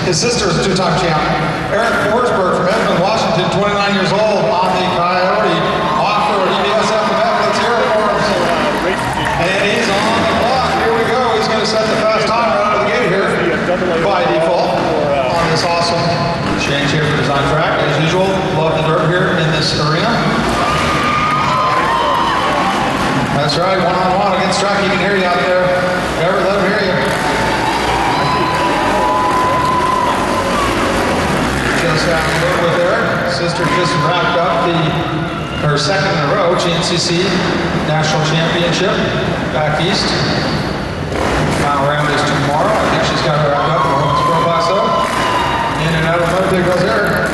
His sister is a two-time champ. Eric Forsberg from Edmond, Washington, 29 years old, on the Coyote off-road EBSF event. Let's hear it for him. And he's on the clock. Here we go. He's going to set the fast time right out of the gate here by default on this awesome Shane Schaefer design track. As usual, love the dirt here in this arena. That's right, one-on-one against track. He can hear you out there. Never let him hear you. Just happened with Eric. Sister just wrapped up her second in a row GNCC National Championship back east. Final round is tomorrow. I think she's got her wrapped up for Women's Pro Class O. In and out of mud, there goes Eric.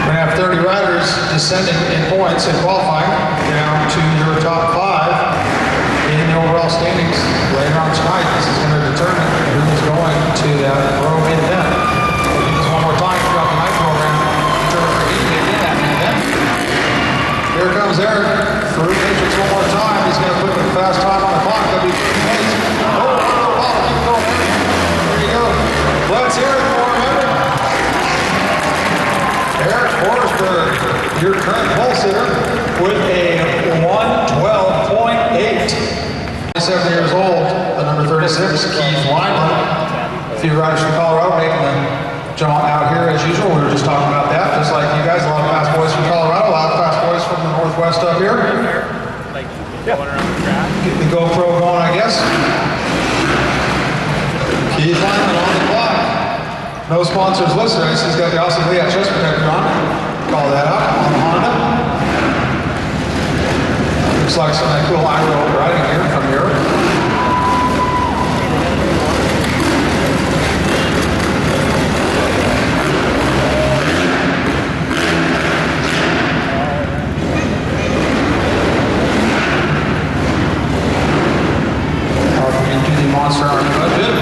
We're going to have 30 riders descending in points in qualifying down to your top 5 in the overall standings. Later on tonight, this is going to determine who is going to that pro main event. We'll do this one more time throughout the night program. Determine who can get in that main event. Here comes Eric for Root Matrix one more time. He's going to put the fast time on the clock. That'll be 3 minutes. Keep going. There you go. Let's hear it for him, Eric. Eric Forsberg, your current pole sitter, with a 112.8. 27 years old, the number 36, Keith Wineland. A few riders from Colorado making the jaunt out here as usual. We were just talking about that, just like you guys. A lot of fast boys from Colorado, a lot of fast boys from the Northwest up here. Get the GoPro going, I guess. Keith Wineland on the clock. No sponsors listed. He's got the awesome Leah chest protector on. Call that out on the Honda. Looks like some of that cool iron riding here from Europe. Duty monster on budget.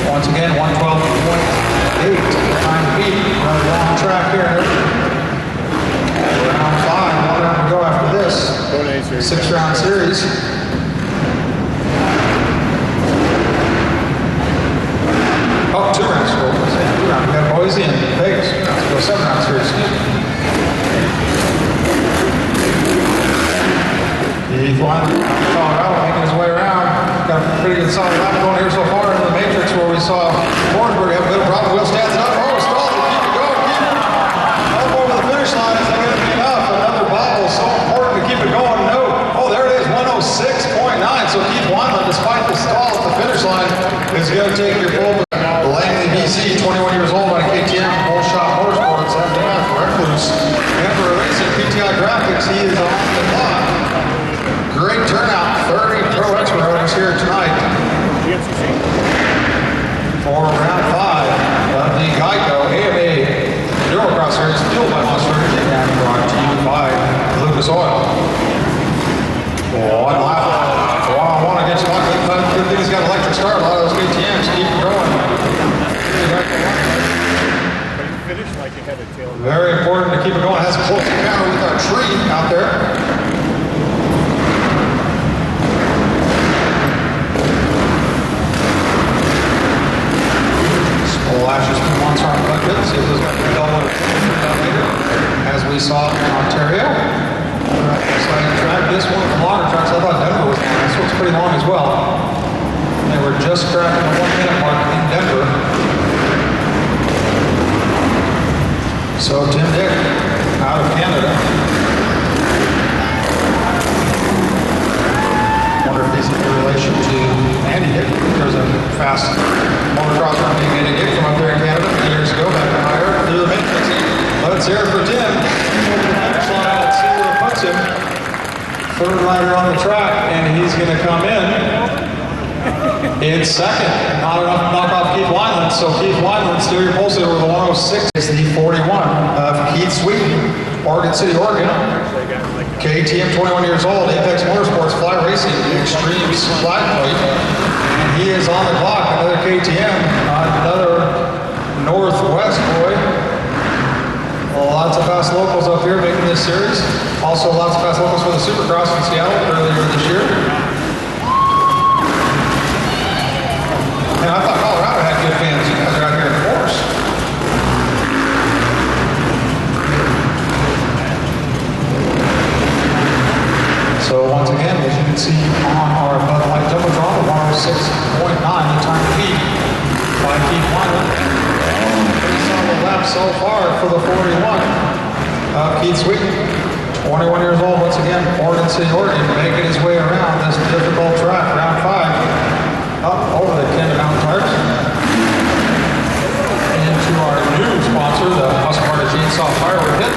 Once again, 112.8 time to beat. Another long track here. Round 5. One round to go after this. 6-round series. Oh, 2 rounds. We got Boise and Vegas. Let's go 7-round series. Keith Wineland, Colorado, making his way around. Got a pretty good solid lap going here so far in the Matrix, where we saw Forsberg have a bit of problem. Will stands it up. Oh, stalls it. Keep it going. Keep it up over the finish line. Is that going to be enough? Another bobble. So important to keep it going. No. Oh, there it is. 106.9. So Keith Wineland, despite the stall at the finish line, is going to take your pole. Langley, BC, 21 years old, on KTM, full shot motorsports, FDF, Recluse, Emperor Racing, PTI Graphics. He is on the clock. Great turnout, 30 pro expert riders here tonight for round 5 of the Geico AMA Endurocross Series, fueled by Monster Energy and brought to you by Lucas Oil. One lap, one-on-one against Monster. Good thing he's got an electric start. A lot of those KTMs keep going. Very important to keep it going. It has a close encounter with our tree out there. Lashes from one side like this. See if those got the double later, as we saw in Ontario. Exciting track. This one from longer tracks. I thought Denver was long. This one's pretty long as well. They were just cracking the 1-minute mark in Denver. So Tim Dick out of Canada. Wonder if he's in relation to Andy Dick. There's a fast motocross run named Andy Dick from up there in Canada a few years ago, back in higher through the Matrix. Let's hear it for Tim. Let's see where it puts him. Third rider on the track, and he's going to come in second. Not enough to knock off Keith Wineland, so Keith Wineland, still your pole sitter with a 106. Is the 41 of Keith Sweeten, Oregon City, Oregon. KTM, 21 years old, Apex Motorsports, Fly Racing, Extreme Flat Plate. And he is on the clock, another KTM, another Northwest boy. Lots of fast locals up here making this series. Also lots of fast locals for the Supercross in Seattle earlier this year. Man, I thought Colorado had good fans. You guys are out here in force. So once again, as you can see on our Bud Light Jumbotron, 106.9 the time to beat by Keith Wyman. Pretty solid lap so far for the 41. Keith Sweeten, 21 years old, once again, Oregon City, Oregon, making his way around this difficult track, round 5, up over the Canada Mountain Tires. Into our new sponsor, the Husqvarna Chainsaw Firewood Hit.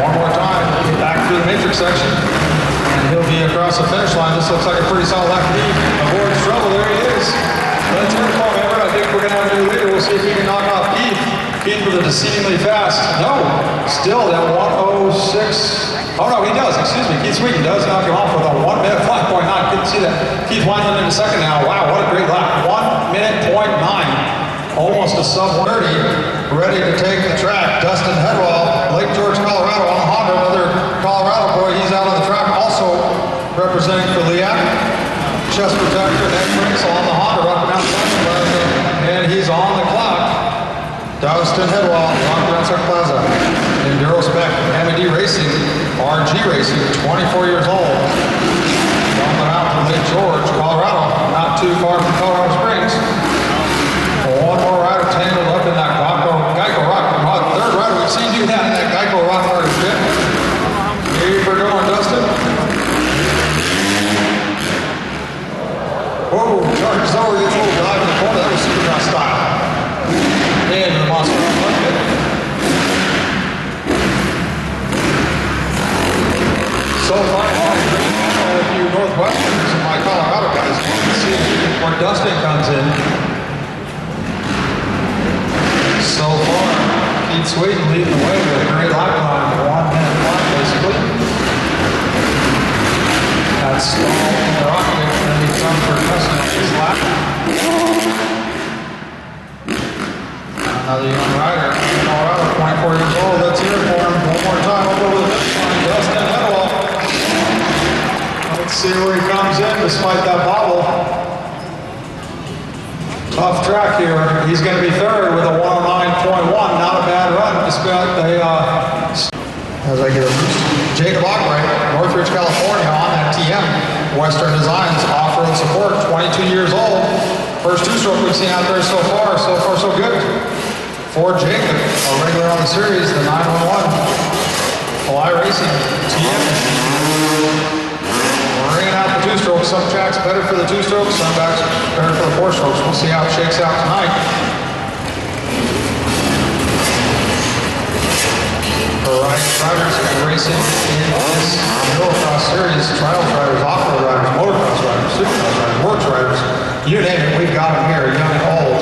One more time, get back through the matrix section, and he'll be across the finish line. This looks like a pretty solid lap lead. Avoids trouble, there he is. Let's hear it from Everett. I think we're going to have a new leader. We'll see if we can knock off Keith. Keith with a deceivingly fast. No, still that 106. Oh no, he does, excuse me. Keith Sweeten does knock him off with a 1 minute 5.9. Couldn't see that. Keith Wineland in a second now. Wow, what a great lap. 1 minute 0.9. Almost a sub 130. Ready to take the track. Dustin Headwell, Lake George, Colorado on Honda. Another Colorado boy. He's out on the track. Also representing for Liat. Chest protector, neck brace on the Honda. Rocky Mountain Plaza. And he's on the clock. Dustin Headwell, Rocky Mountain Plaza. Endurocross M&D Racing, RG Racing, 24 years old. Coming out from Lake George, Colorado. Not too far from Colorado Springs. One more rider tangled up in that Geico Rock. Third rider we've seen do that in that Geico Rock Hard pit. Keep her going, Dustin. Whoa, charges over, gets a little dive in the corner. That was Supercross style. And the monster on pit. So far, if you Northwesterners and my Colorado guys want to see where Dustin comes in. So far, Keith Sweeten leading the way with a great lap time, 1 minute flat basically. That's Stall in the rocket, and then he comes for Dustin on his lap. Another young rider, Colorado, 24 years old. Let's hear it for him one more time up over the finish line. Dustin Headwell. Let's see where he comes in despite that bobble. Tough track here. He's going to be third with a 109.1. Not a bad run despite the as I get a boost. Jacob Ockright, Northridge, California on that TM. Western Designs off-road support, 22 years old. First two-stroke we've seen out there so far so good. For Jacob, a regular on the series, the 911. Fly Racing, TM. Bringing out the two-strokes. Some tracks better for the two-strokes, some tracks better for the four-strokes. We'll see how it shakes out tonight. Riders racing in this Endurocross series, trials riders, off-road riders, motocross riders, supercross riders, works riders, you name it, we've got them here, young and old,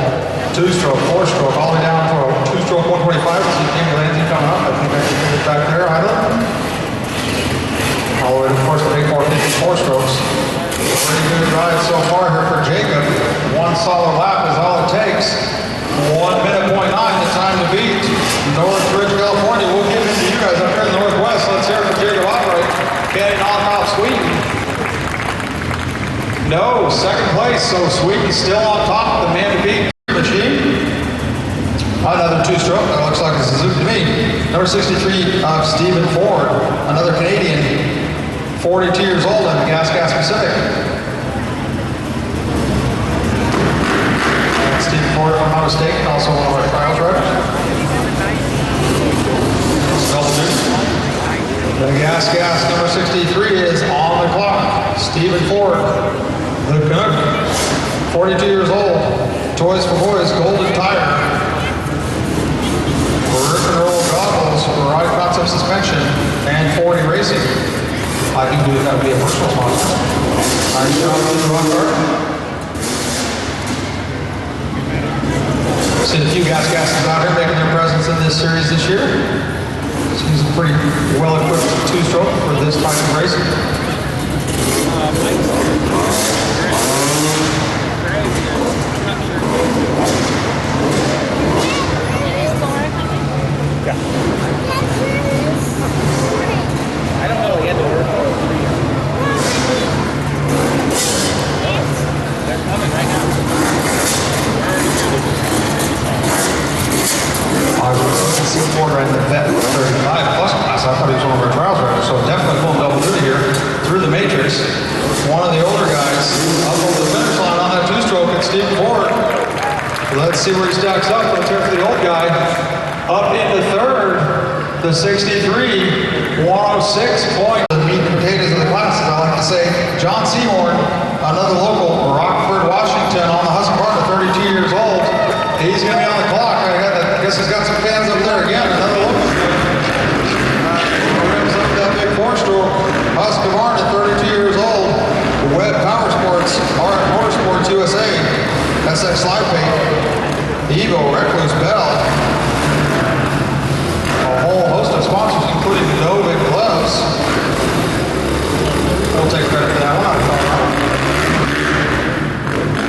two-stroke, four-stroke, all the way down to a two-stroke 125. See King Lanzy coming up. I think I can get it back there, Island. All the way to, of course, the big 450 four-strokes. Pretty good ride so far here for Jacob. One solid lap is all it takes. 1 minute 0.9, the time to beat. Northridge, California. We'll give it to you guys up here in the Northwest. Let's hear it for Jacob Ockright. Can he knock off Sweeten? No, second place. So Sweeten's still on top. The man to beat machine. Another two-stroke. That looks like a Suzuki to me. Number 63, Stephen Ford. Another Canadian. 42 years old in the Gas Pacific. Stephen Ford, if I'm not mistaken, also one of our trials riders. Double duty. The Gas number 63 is on the clock. Stephen Ford, the Canuck, 42 years old. Toys for Boys, golden tire. Rip and roll goggles, ride concept suspension, and 40 racing. I can do that would be a personal sponsor. Nice job to the run guard. Seen a few gas out here making their presence in this series this year. He's a pretty well-equipped two-stroke for this type of racing. Yeah. I don't know. He had to work for 3 years. I was looking to see Porter in the vet 35 plus class. I thought he was one of our trials riders, so definitely pulling double duty here through the matrix. One of the older guys up over the finish line on that two-stroke at Steve Ford. Let's see where he stacks up. Let's hear for the old guy. Up into third, the 63, 106 point. The meat and potatoes of the class, as I like to say. John Seymour, another local, Rockford, Washington, on the Husqvarna, 32 years old. He's going to be on the clock. I guess he's got some fans up there again. Another local. Rims up that big four-stroke. Husqvarna, 32 years old. Webb Power Sports, RM Motorsports USA, SX Live Paint, Evo, Recluse, Bell. A whole host of sponsors, including Novik Gloves. Don't take credit for that one.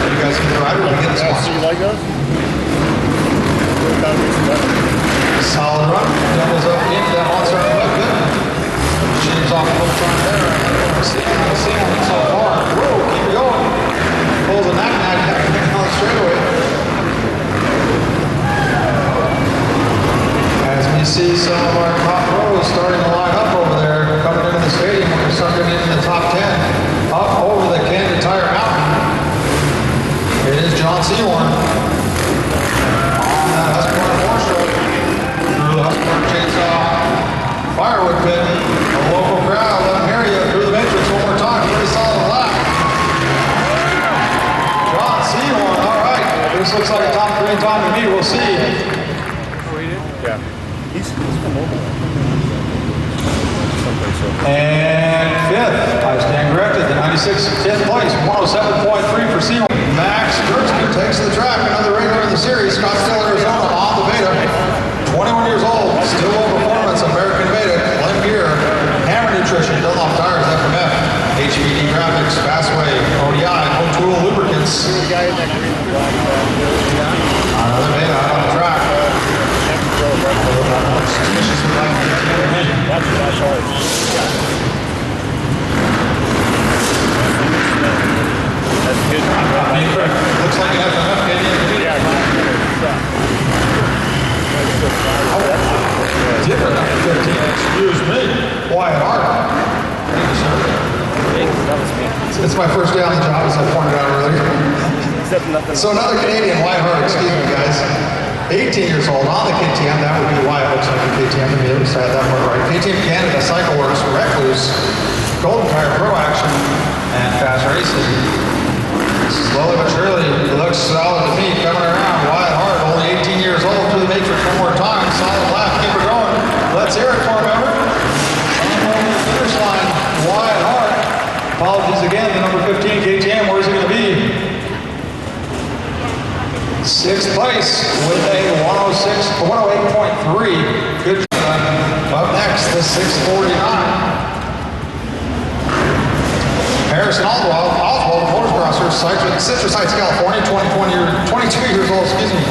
You guys can go out and get the sponsor. You like those? Solid run. Doubles up into that monster left bit. Shaves off a little front there. See him so far. Whoa, keep going. Pulls a knack on the straightaway. As we see some of our top rows starting to line up over there, coming into the stadium, we're starting into the top 10, up over the Canyon Tire Mountain. It is John Seymour. Husqvarna four-stroke through the Husqvarna chainsaw firewood pit. A local crowd, let them hear you through the matrix one more time. Pretty solid lap. John Seymour, all right. This looks like a top 3 time to me. We'll see. Yeah. He's come over. And fifth, I stand corrected. The 96, 10th place, 107.3 for Seymour. Max Kurtzman takes the track, another regular in the series. Scottsdale, Arizona, on the Beta. 21 years old, still low performance, American Beta, Glen Gear, Hammer Nutrition, Dunlop Tires, FMF, HVD Graphics, Fastway, ODI, O'Toole Lubricants. Another Beta out on the track. That's hard. That's good. Looks like an FMF Canadian. Yeah. Different than 15. Excuse me. Wyatt Hart. Thank you, sir. It's my first day on the job, as I pointed out earlier. So another Canadian, Wyatt Hart, excuse me, guys. 18 years old on the KTM. That would be why it looks like a KTM to me. At least I had that part right. KTM Canada, Cycle Works, Recluse, Golden Tire, Pro Action, and Fast Racing. Slowly but surely, it looks solid to me. Coming around, Wyatt Hart, only 18 years old, through the matrix one more time. Solid lap, keep it going. Let's hear it for him, Everett. On the finish line, Wyatt Hart. Apologies again, the number 15 KTM. Where's he going to be? 6th place with a 108.3. Good job. Up next, the 649. Harrison Oswald, motocrosser, Citrus Heights, California, 22 years old, excuse me.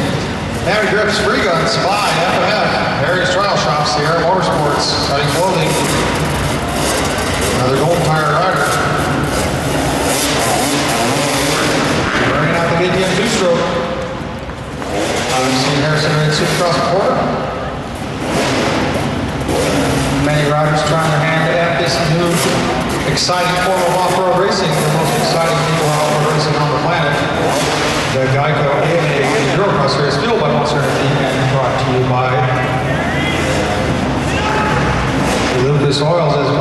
Heavy Grips, Free Guns, Spy, FMF, Harry's Trial Shop, Sierra Motorsports, Cutting Clothing. Another Golden Tire rider. Bringing out the KTM two-stroke. We've seen Harrison ride Supercross before. Many riders trying their hand at this new exciting form of off-road racing, the most exciting people off-road racing on the planet. The Geico AMA Endurocross race, fueled by Monster Energy and brought to you by Lucas Oils. As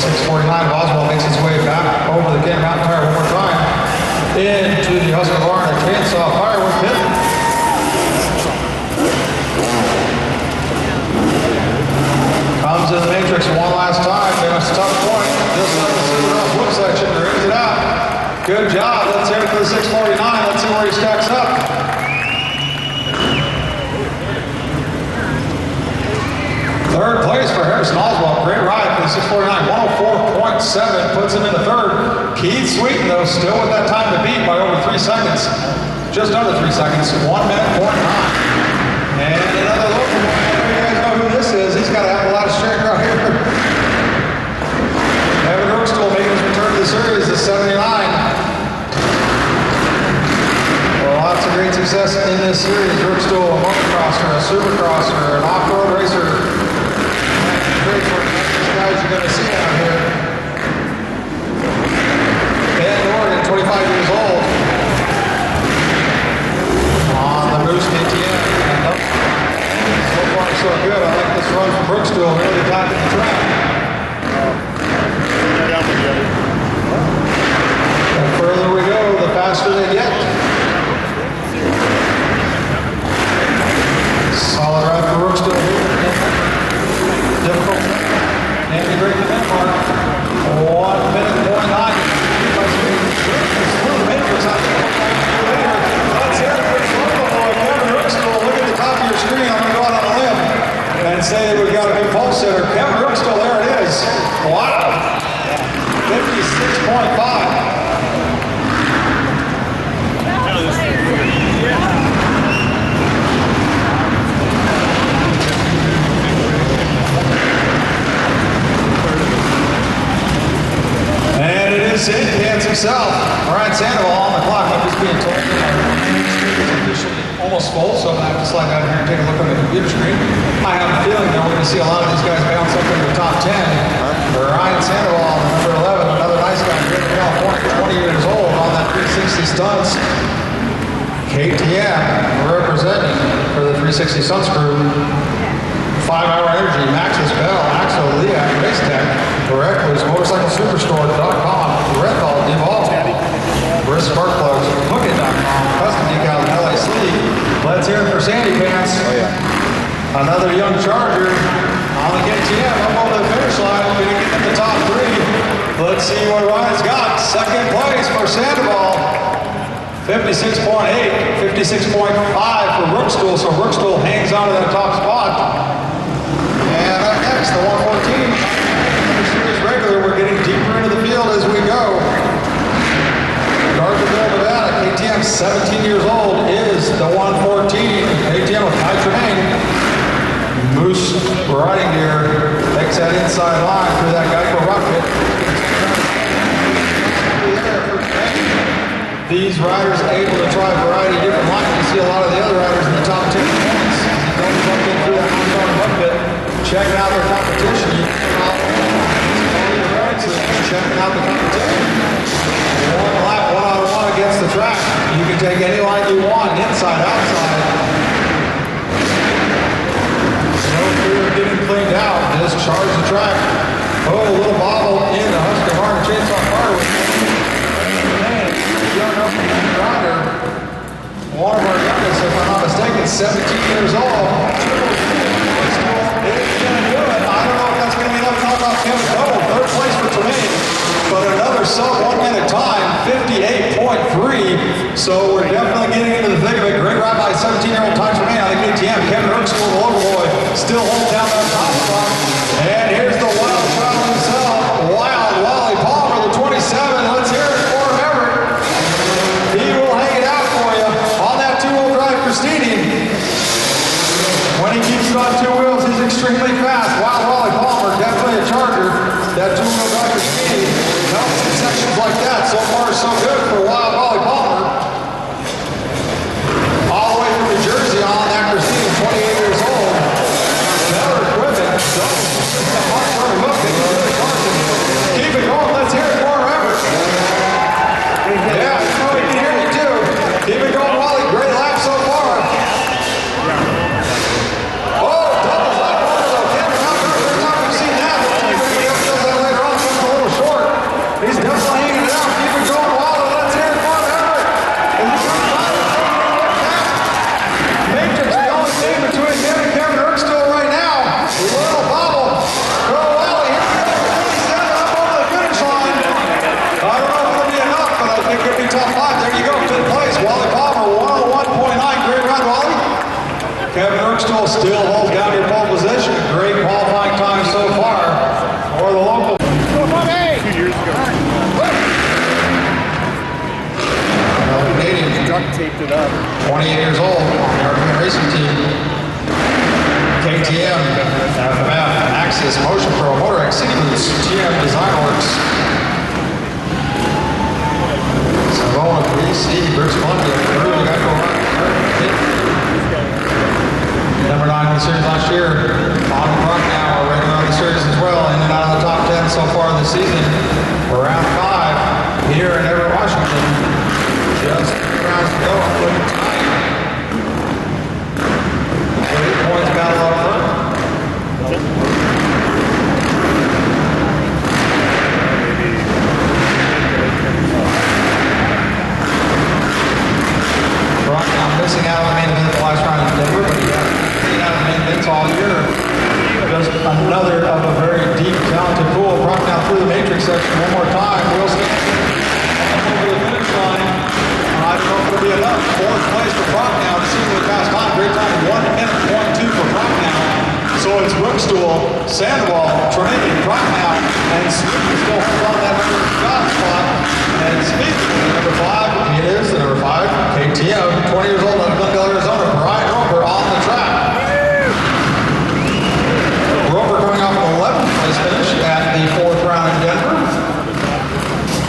649 Oswald makes his way back over the Canyon Mountain Tire one more time into the Husqvarna chainsaw firewood pit. Comes in the matrix one last time. There's a tough point. Just like the Supercross whip section. Brings it out. Good job. Let's hear it for the 649. Let's see where he stacks up. Third place for Harrison Oswald. Great ride for the 649. 104.7 puts him into third. Keith Sweeten, though, still with that time to beat by over 3 seconds. Just under 3 seconds. 1 minute, 0.9. And another look. You guys know who this is. He's got to have a lot of strength right here. Evan Rookstool making his return to the series, the 79. great success in this series. Brookstool, a motocrosser, a supercrosser, an off-road racer. Great for these guys you're going to see out here. Ben Oregon, 25 years old. On the Moose KTM. So far, so good. I like this run from Brookstool. Really got to the track. The further we go, the faster they get. Solid ride for Brookstool here. Difficult. And we break the net mark. 1 minute, 1:09. Let's hear it for Kevin Brookstool. Look at the top of your screen. I'm going to go out on a limb and say that we've got a good pulse hitter. Kevin Brookstool, there it is. Wow. 56.5. And it is Sandcats himself, Ryan Sandoval on the clock. I'm just being told that our screen is officially almost full, so I'm going to have to slide down here and take a look on the computer screen. I have a feeling that we're going to see a lot of these guys bounce up into the top 10. Ryan Sandoval, number 11, another nice guy here in California, 20 years old on that 360 stunts. KTM representing for the 360 Stunts crew. 5-Hour Energy, Maxis Bell, Axel, Leac, Racetech, Recluse, MotorcycleSuperstore.com, Redball, Devolve, Brisk Spark Plugs, Hookit.com, Custom Decals, LA Sleek. Let's hear it for Sandy Pants. Oh, yeah. Another young Charger on the KTM, up over the finish line, going to get in the top 3. Let's see what Ryan's got. Second place for Sandoval. 56.8, 56.5 for Brookstool, so Brookstool hangs on to that top spot. And up next, the 114. Series regular, we're getting deeper into the field as we go. Gardnerville, Nevada, KTM, 17 years old, is the 114. KTM with high training. Moose riding gear, takes that inside line through that Geico rocket. These riders are able to try a variety of different lines. You see a lot of the other riders in the top 10 points. Don't jump in through that high buck pit, checking out their competition. Checking out the competition. One lap, one-on-one against the track. You can take any line you want, inside, outside. No fear of getting cleaned out. Just charge the track. Oh, a little bobble in the Husqvarna chainsaw car. Young up rider, one of our youngest, if I'm not mistaken, 17 years old. It's going to do it. I don't know if that's going to be enough to knock off Kevin Double. Third place for Tremaine, but another sub 1 minute time, 58.3. So we're definitely getting into the thick of it. Great ride by 17-year-old Ty Tremaine on the KTM. Kevin Brookstool, the local boy, still holds down that top spot. And here's the wild child himself, Wild Wally Palmer, the 27. Let's hear it for him, Everett. He will hang it out for you on that two-wheel drive Christine. When he keeps it on two wheels, he's extremely fast. Wild Wally Palmer, definitely a Charger. That two-wheel drive Christine helps in sections like that. So far, so good for Wild Wally Palmer. All the way from New Jersey on that Christine, 28 years old. Better equipment. Keep it going. Let's hear it for Everett. Yeah, we can hear you too. Keep it going, Wally. Great lap so far. Oh, double lap. Kevin, not the first time we've seen that. He does that later on, so it's a little short. He's definitely hanging it out. Keep it going, Wally. Let's hear it for Everett. Matrix, the only thing between him and Kevin Brookstool right now. Little bobble. Go, Wally. Here we go. 27 up over the finish line. I don't know if it'll be enough, but I think it'll be top 5. There you go, fifth place. Wally Palmer, 101.9. Great ride, Wally. Kevin Brookstool still holds down your pole position. Great qualifying time so far for the local. 2 years ago. Canadian, Duct taped it up. 28 years old, on the Argument Racing Team. KTM, FMF, Axis, Motion Pro, Motorex, City Boots, GM Design Works. Samoa, 3C, British Columbia, Peru, Geico, missing out on the main event the last round in Denver, but he got out of the main events all year. Just another of a very deep, talented pool. Brock now through the matrix section one more time. Will Stanton over the finish line. I don't know if it'll be enough. Fourth place for Brock now. Seemingly fast time. Great time. 1 minute, 0.2 for Brock now. So it's Brookstool, Sandoval, Trinity, Brock now, and Smith is still holding on that number shot spot. And speaking of number 5, it is the number 5, KTM, 20 years old out of Glendale, Arizona, Brian Roper on the track. Roper coming off an 11th place finish at the 4th round in Denver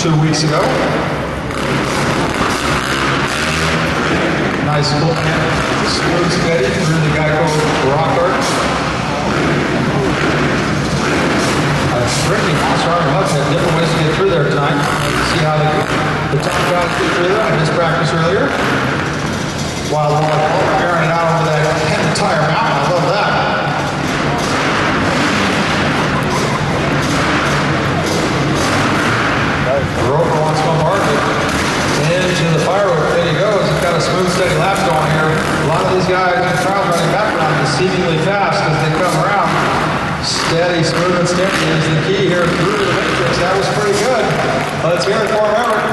2 weeks ago. Nice look at smooth steady through the Geico rock arch. Ricky Monster Army Hugs had different ways to get through there tonight. See how the top guys get through there. I missed practice earlier. While carrying it out over that entire mountain. I love that. Roper wants to bombard it into the firework. There he goes. He's got a smooth, steady lap going here. A lot of these guys in the crowd running background exceedingly fast as they come around. Steady, smooth, and steady is the key here through the matrix. That was pretty good. Let's hear it for him, Everett.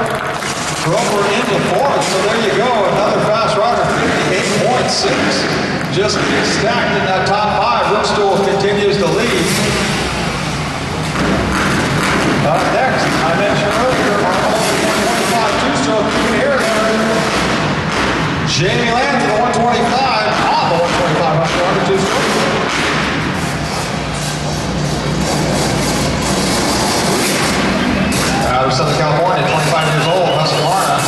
Roper into 4th, so there you go. Another fast rider, 58.6. Just stacked in that top 5. Brookstool continues to lead. Up next, I mentioned earlier, our only 125 two-stroke. You can hear it, Everett. Jamie Lands in the 125 on the 125 two-stroke. Out of Southern California, 25 years old, Husqvarna.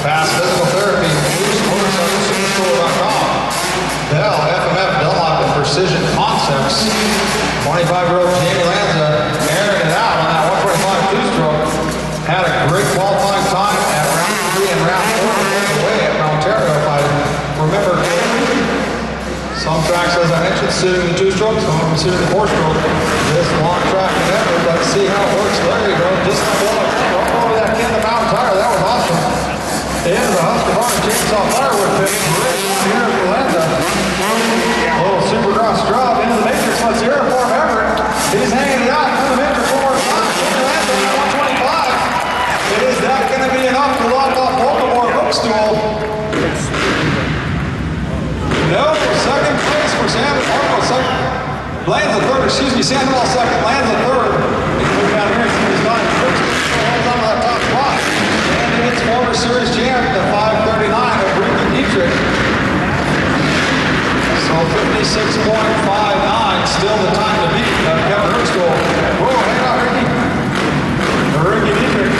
Fast physical therapy, superstore.com. Bell, FMF, Dunlop, and Precision Concepts. 25-year-old Jamie Lanza airing it out on that 125 two-stroke. Had a great qualifying time at round 3 and round 4 away at Ontario. If I remember, some tracks, as I mentioned, suiting the two-stroke, some of them suiting the four-stroke. This long track in Everett, let's see how it works. There you go, just over that Ken the Mountain tire. That was awesome. The end of the Husqvarna chainsaw firewood pit. Right here at Lanza. A little supercross drop into the matrix. Let's hear it for him, Everett. He's hanging it out through the matrix one more time. Lanza on 125. Is that going to be enough to lock off Baltimore Brookstool? No, second place for Sandoval. Lanza third, Sandoval second, Lanza third. Move down here and see he's done. Holds on to that top spot. And it's former series champ, the 539 of Ricky Dietrich. So 56.59, still the time to beat Kevin Brookstool. Whoa, hang on, Ricky. Ricky Dietrich,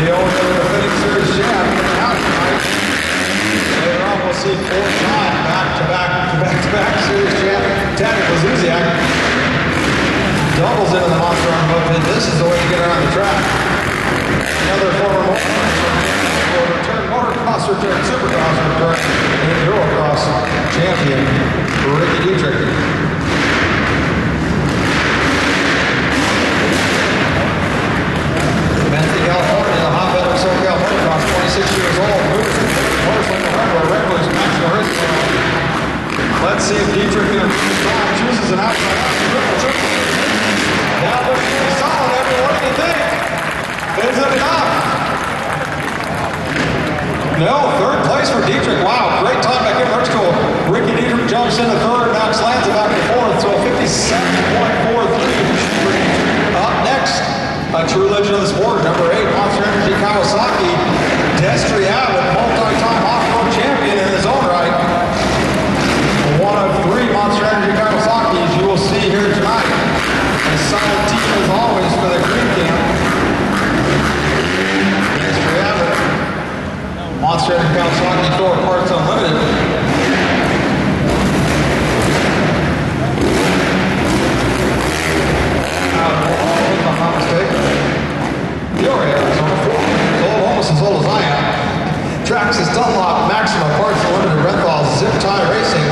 the owner of the Phoenix Series champ, out tonight. Later on, we'll see 4th time back-to-back series champ, Taddy Wazuziak. Doubles into the Monster Arm Boat Pit. This is the way to get around the track. Another former motocross return, supercross return, Endurocross champion, Ricky Dietrich. Menzie, California, the hotbed of SoCal motocross, 26 years old, motorcycle hardware, regulars, national race. Let's see if Dietrich chooses an outside. Now looking solid, everyone. What do you think? Is it enough? No, 3rd place for Dietrich. Wow, great time back in Brookstool. Ricky Dietrich jumps into 3rd, Max Lanza back to 4th, so 57.43. Up next, a true legend of the sport, number 8, Monster Energy Kawasaki. Destry Abbott, multi-time off-road champion in his own right. One of 3 Monster Energy Kawasaki's you will see here tonight. A solid team as always for the Green Camp. Destry Abbott. Monster Energy Kawasaki Thor Parts Unlimited. If I'm not mistaken. Peoria, Arizona, 4 years old, almost as old as I am. Tracks is Dunlop, Maximum Parts Unlimited, Renthal, Zip Tie Racing.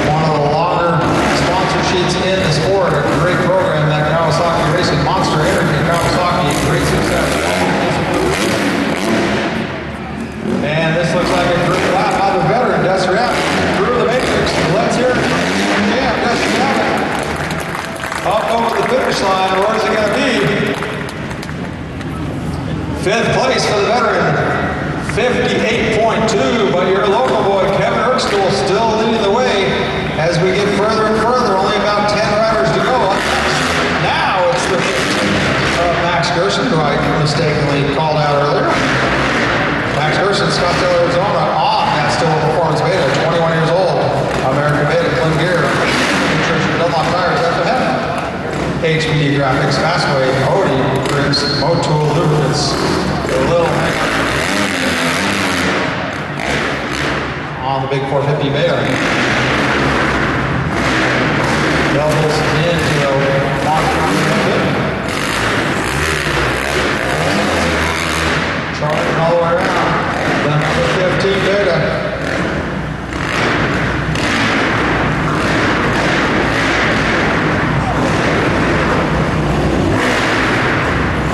One of the longer sponsor sheets in the sport. A great program, that Kawasaki Racing. Monster Energy Kawasaki, great success. And this looks like a great finish line. Where is it going to be? Fifth place for the veteran, 58.2, but your local boy, Kevin Erkstuhl, still leading the way as we get further and further. Only about 10 riders to go. Now it's the Max Gerson, who I mistakenly called out earlier. Max Gerson, Scottsdale, Arizona, on that still performance beta, 21 years old. American Beta, Clint Gear, Nutrition, Dunlop Tires, FMF. HBD Graphics, Fastway, Odie, Briggs, Motul, Lubricants, a little on the big 450 beta. Doubles into a monster. Charging all the way around. Then the 15 beta.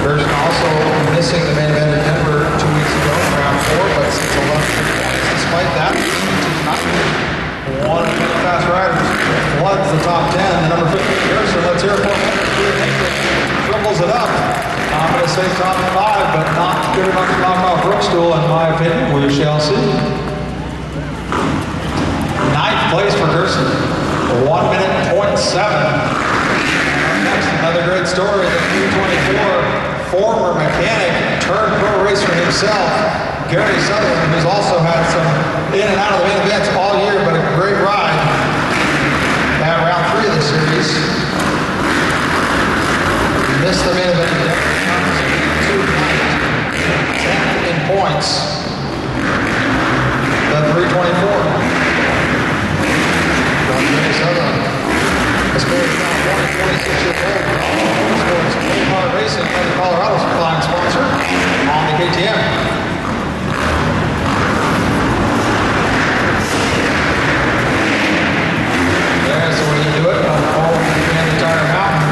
Gerson also missing the main event in Denver 2 weeks ago, round 4, but since 11 points. Despite that, he's not one of the fast riders. Floods the top 10. The number 15 Gerson, let's hear it for him. Triples it up. I'm going to say top 5, but not good enough to knock off Erkstuhl, in my opinion. We shall see. 9th place for Gerson. 1 minute, 0.7. Next, another great story. The 324 former mechanic turned pro racer himself, Gary Sutherland, who's also had some in and out of the main events all year, but a great ride at round 3 of the series. Missed the main event. 10th in points. The 324. Gary Sutherland. The score is now 26 years old. Score Racing, the Colorado supplying sponsor on the KTM. There's the way you do it. All the entire mountain.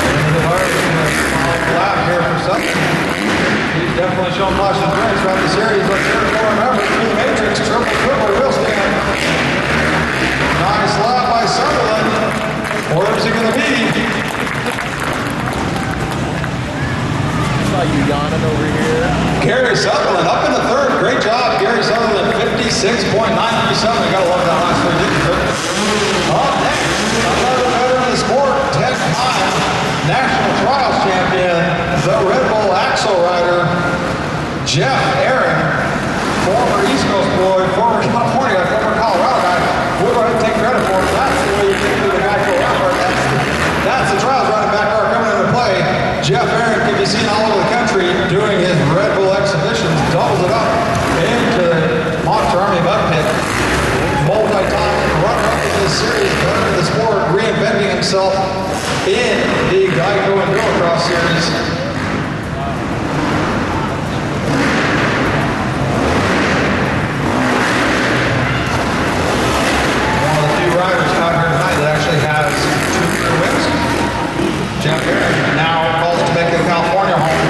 And the Lord is going to follow the lap here for Sutton. He's definitely shown flashes of grace throughout the series. Let's hear it for him. Everett through the matrix. Triple wheel stand. Nice lap by Sutherland. Where's he going to be? Saw you yawning over here. Gary Sutherland up in the 3rd. Great job, Gary Sutherland. 56.937. I gotta love that last 3 digits. Up next, another veteran of the sport, 10-time national trials champion, the Red Bull Axle rider, Jeff Aaron, former East Coast boy, former California, former Colorado guy. We'll go ahead and take credit for it. That's the way you can do the guy go out. That's the trials riding back are coming into play. Jeff Aaron can be seen all over the country doing his Red Bull exhibitions, doubles it up into the Monster Army Mud Pit. Multi-time runner-up in this series, veteran of the sport, reinventing himself in the Geico Endurocross series. Riders out here tonight that actually has 2 career wins. Jeff Aaron now calls to make the California home.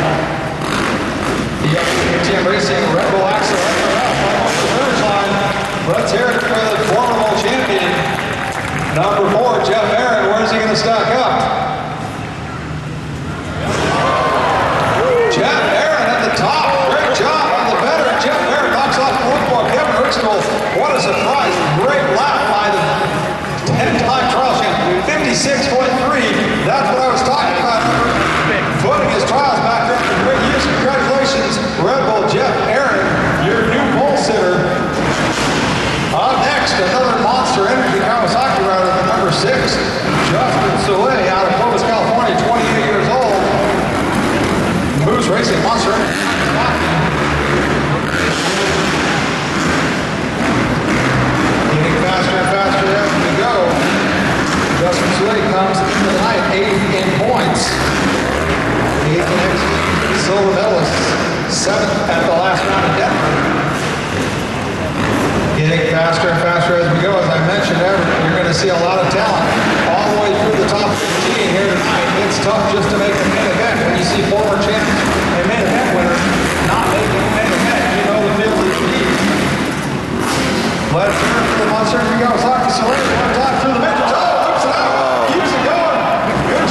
The KTM Racing Red Bull Axle off the finish line. Let's hear it for the former world champion. Number 4, Jeff Aaron. Where's he going to stack up? Jeff Aaron at the top. Great job on the veteran. Jeff Aaron knocks off fourth boy Kevin Erkstuhl. What a surprise. Great lap by the 10-time trial champion. 56.3. That's what I was talking about. Putting his trials back there for great use. Congratulations, Red Bull Jeff Aaron, your new pole sitter. Up next, another Monster Energy Kawasaki rider, the number 6, Justin Soleil, out of Clovis, California, 28 years old. Moose Racing Monster Energy. Getting faster and faster as we go. Justin Soleil comes into the night 8th in points. 8th in XP, silver medalist, 7th at the last round in Denver. Getting faster and faster as we go. As I mentioned, you're going to see a lot of talent all the way through the top 15 here tonight. It's tough just to make a main event. When you see former champions and main event winners not making a main event, you know the field is deep. Let's hear it for the Monster Energy Kawasaki Soleil. One time through the matrix. Oh, loops it out. Keeps it going. Good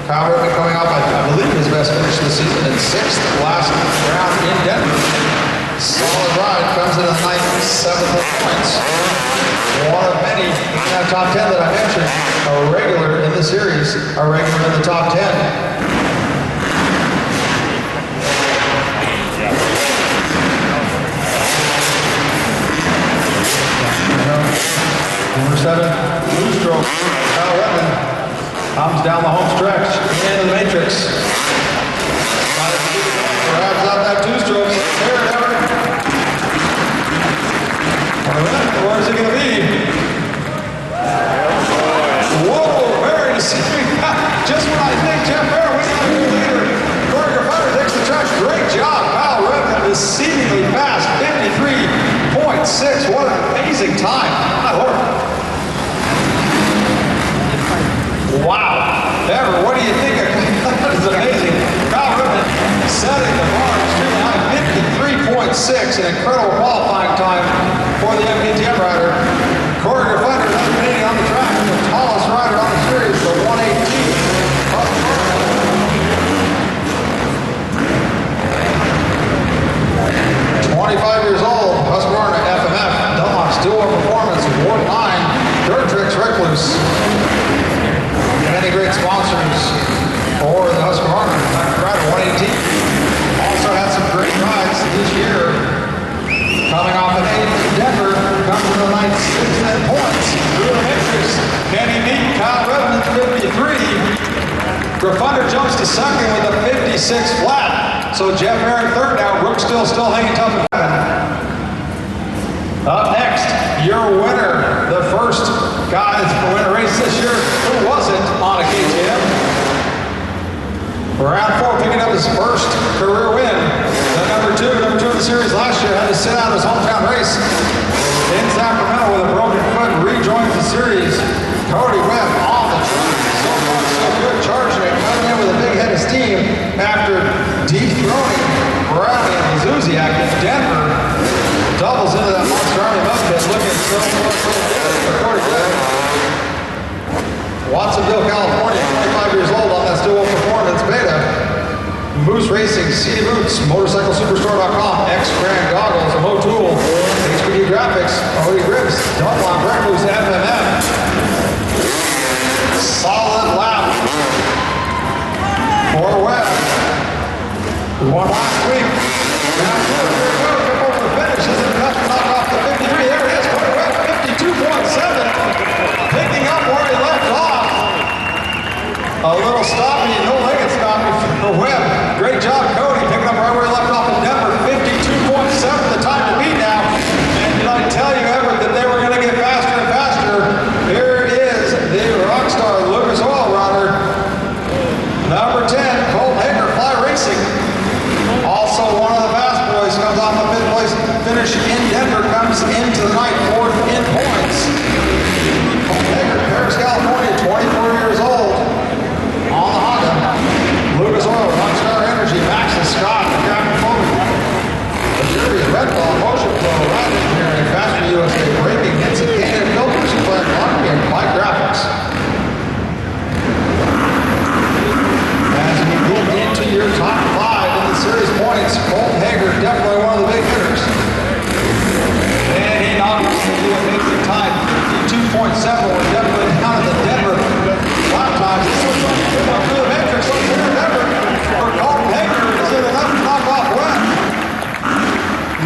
Kyle Rittman coming off, I believe, his best finish this season in 6th last round in Denver. Solid ride, comes in at ninth, 7th in points. One of many in that top 10 that I mentioned, a regular in the series, a regular in the top 10. Number 7, blue stroke, Kyle Rittman comes down the home stretch into the matrix. Grabs out that 2-stroke. There it ever. Where's it going to be? Whoa, very deceiving. Just when I think Jeff Barrett was the leader, choreographer takes the track. Great job. Kyle Rittman is seemingly fast. 53.6. What an amazing time. My Lord. Wow. Everett, what do you think? That is amazing. Kyle Rittman setting the bar extremely high. 53.6. An incredible qualifying time for the MPTM rider. Choreographer remaining on the track. The tallest rider on the series, the 118. 25 years old, Husqvarna FMF, Dunlop Stillwell Performance, Ward 9, Dirt Tricks Recluse. Many great sponsors for the Husqvarna Rider 118. Also had some great rides this year. Coming off an 8th in Denver, comes to the 9th, 6th in points. Through the matrix, can he beat Kyle Rittman 53? Graffunder jumps to second with a 56 flat. So Jeff Barrett third now. Brooks still hanging tough. Up next, your winner, the first guy to win a race this year who wasn't on a KTM. Round 4, picking up his first career win. The number two in the series last year, had to sit out his hometown race in Sacramento with a broken foot. Rejoins the series. Cody Webb on the track. So far, so good. Charging it, coming in with a big head of steam after dethroning Brownie and Zuziak in Denver. Doubles into that Monster Army mud pit, looking so good. Cody Webb. Watsonville, California, 25 years old on that Stillwell Performance Beta. Moose Racing, CD Boots, MotorcycleSuperstore.com, X-Brand Goggles, Motool, HPD Graphics, OD Grips, Dunlop Recluse, FMF. Solid lap for Webb, who won last week. Now, come over the finish. Isn't enough to knock off the 53. There it is, for Webb, 52.7. Picking up where he left off. A little stoppy, no legged stoppy for Webb. Great job, Cody, picking up right where he left off in Denver. 52.7, the time to beat now. And did I tell you, Everett, that they were going to get faster and faster? Here is the rock star, Lucas Oil Rider. Number 10, Colt Hager, Fly Racing. Also one of the fast boys, comes off a 5th place finish in Denver, comes into the night 4th in points. Colt Hager, Paris, California, 24 years old. On the Honda, Lucas Oil, Rockstar Energy, Max and Scott, Captain Motor, the Series, Red Ball, Motion Flow, Ride Engineering, Faster USA, Braking, Henson, Canada Filters, Plant Laundry, and Bike Graphics. As we get into your top 5 in the series points, Colt Hager, definitely one of the big hitters. And he knocked the amazing time, 52.7, we're definitely down at the Denver lap times. This was through the matrix, let's hear it ever. For Colt Hager, is it enough to knock off Webb?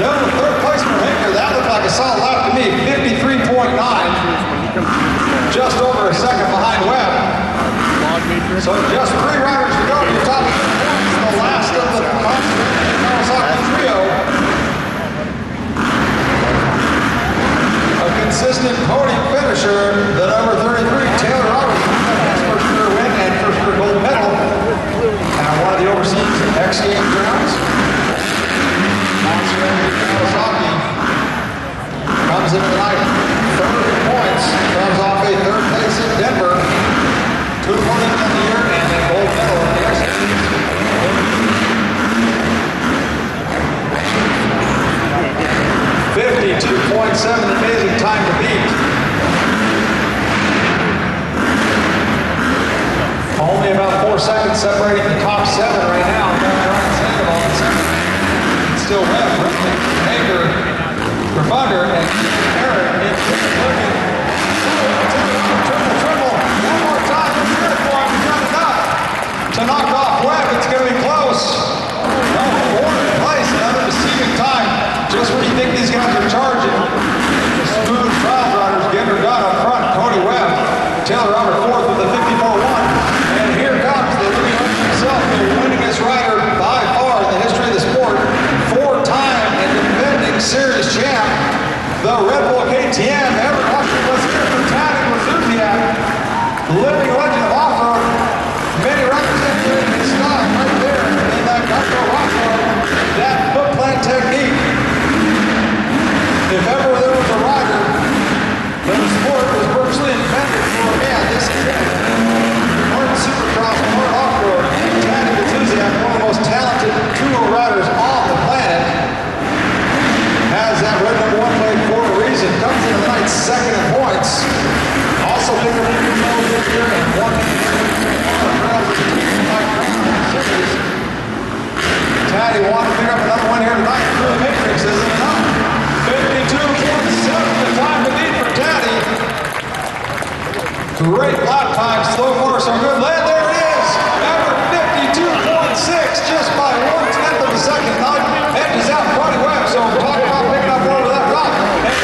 No, the 3rd place for Hager, that looked like a solid lap to me, 53.9. Just over a second behind Webb. So just 3 riders to go to your top 10 points, the last of the Kawasaki trio. A consistent podium finisher, the number 33, Taylor Roberts, his first career win and first career gold medal at one of the overseas X Games rounds. Monster Energy Kawasaki comes into the night 3rd in points, comes off a 3rd place in Denver. 2 podiums in the year and a gold medal in the X Games. 52.7, amazing time to beat. Only about 4 seconds separating the top 7 right now. It's still Webb, Ripley, Hager, Grafunder, and Aaron. It's looking. Triple. One more time. Let's hear it for him. He's got enough to knock off Webb. It's going to be close. Fourth place, another deceiving time. Just when you think these guys are charging. The smooth trial riders get her done up front. Cody Webb, Taylor Robert fourth with the 54-1. And here comes the leading himself, the winningest rider by far in the history of the sport. 4-time and defending series champ, the Red Bull KTM, Everett. Let's hear it for Taddy Wazuziak, living legend of off-road. Many riders in his style right there in that Geico off-road, that foot plant technique. If ever there was a rider, then the sport was virtually invented for a man. This is it. More Supercross, more off-road. Taddy Wazuziak, one of the most talented two-wheel riders on the planet, has that red number 1 plate for a reason. Comes in the night second in points. Also picked up a new this year and won. Taddy wanted to pick up another one here tonight. Through the matrix isn't enough. 52.7 the time to beat for Taddy. Great lap time so far, so good. Land, there it is. Everett 52.6 just by 1/10 of a second. Not edges out Cody Webb, so talk about picking up over that rock. And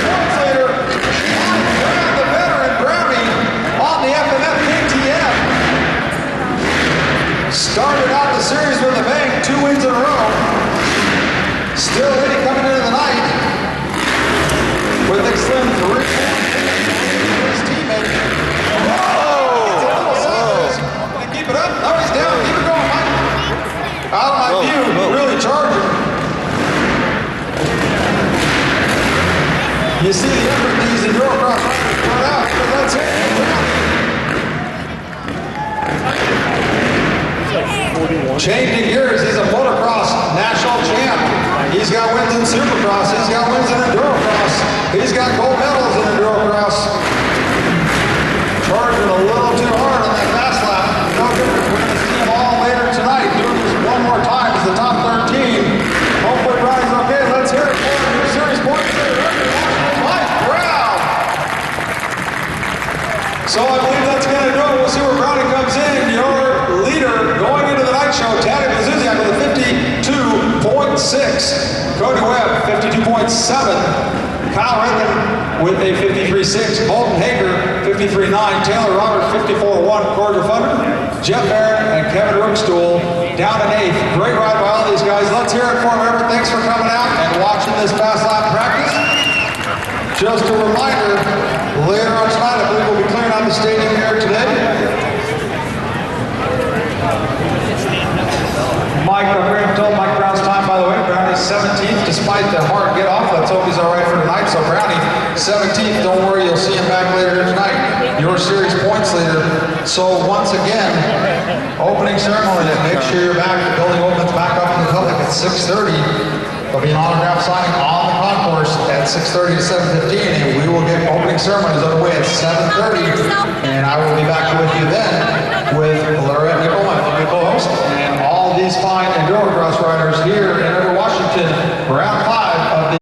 points later, the veteran Brownie on the FMF KTM. Started out the series with a bang, 2 wins in a row. Still leading coming into the night with a slim 3. His teammate. Whoa! Keep it up. No, he's down. Keep it going, Mike. Out of my view, really charging. You see the effort these Endurocross riders put out. Let's hear it. Changing gears, he's a motocross national champ. He's got wins in Supercross, he's got wins in Endurocross, he's got gold medals in Endurocross. Charging a little too hard on that fast lap. No difference with his team all later tonight. Doing this one more time as the top 13. Hopefully Brian's okay. Let's hear it for him. Your series points leader, Mike Brown. So I believe that's going to do it. We'll see where Brownie comes in. Your leader going into the night show, Taddy Wazuziak with a 52.6. Cody Webb, 52.7. Kyle Redmond with a 53.6. Colton Hager, 53.9. Taylor Robert, 54.1. Corey Grafunder, Jeff Barrett, and Kevin Rookstool down in 8th. Great ride by all these guys. Let's hear it for them, Everett. Thanks for coming out and watching this fast lap practice. Just a reminder, later on tonight, I believe we'll be clearing out the stadium here today. I'm told Mike Brown's time, by the way. Brownie's 17th, despite the hard get off. Let's hope he's all right for tonight. So Brownie, 17th. Don't worry, you'll see him back later tonight. Your series points leader. So once again, opening ceremony. Make sure you're back. The building opens back up to the public at 6:30. There'll be an autograph signing on the concourse at 6:30 to 7:15, and we will get opening ceremonies underway at 7:30. And I will be back with you then with Loretta.